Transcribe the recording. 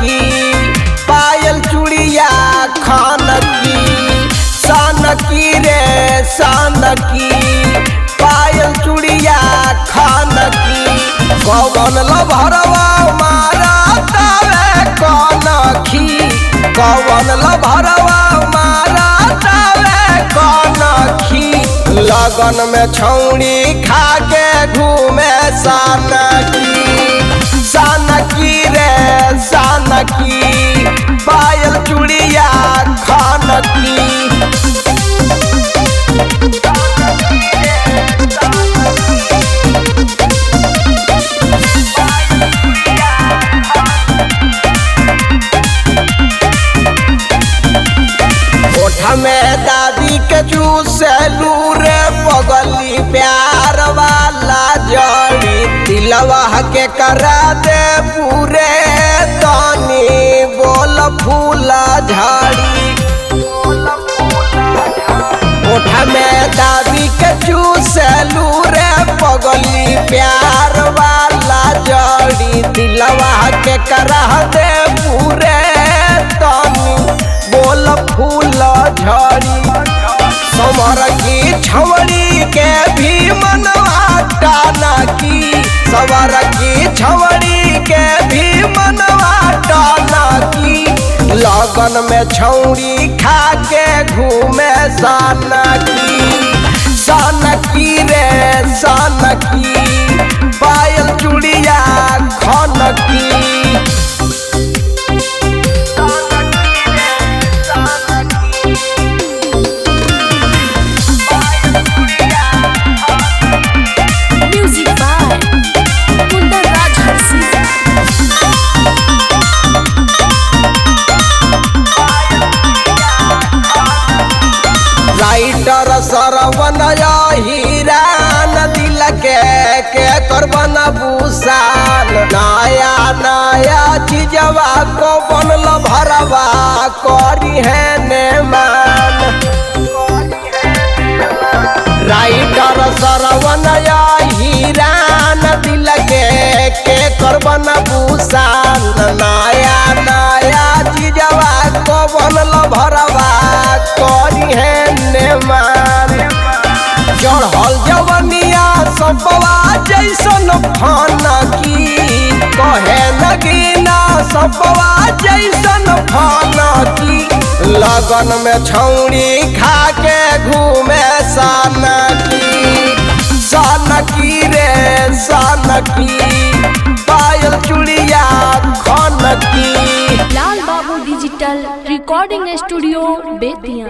की पायल चूड़िया खान की सान की रे सान की पायल चूड़िया खान की कौन लभरवा मारा तावे कौन खी कौन लभरवा मारा तावे कौन खी लगन में छौड़ी खा के घूमे सान की रे सान की पायल चूड़िया खान की। में दादी के जूस लूरे पगली प्यार वाला जड़ी दिलवा के करा दे पूरे तनी बोल फूला झाड़ी ओठा में दादी के जूस लूरे पगली प्यार वाला जड़ी दिलवा के करा दे पूरे तनी बोल फूल झड़ी समर की छवड़ी के भी मनवा टाना की सवर की छवड़ी के भी मनवा टाना की लगन में छौड़ी खा के घूमे सान की रे सान की पायल चूड़िया खान की। राइटर सरवन हीरा दिल के करबन भूषान नया नया चीजवा को बनल भरवा करी है ने मान राइटर सरवन हीरा दिल के करबन भूषान नया नया चीजवा को बनल भरवा करी है चढ़ल जवनिया सबवा जैसन फाना की कहे नगीना सबवा जैसन फाना की लगन में छौड़ी खा के घूमे सान की रे सान की पायल चूड़िया खान की। लाल बाबू डिजिटल रिकॉर्डिंग स्टूडियो बेतिया।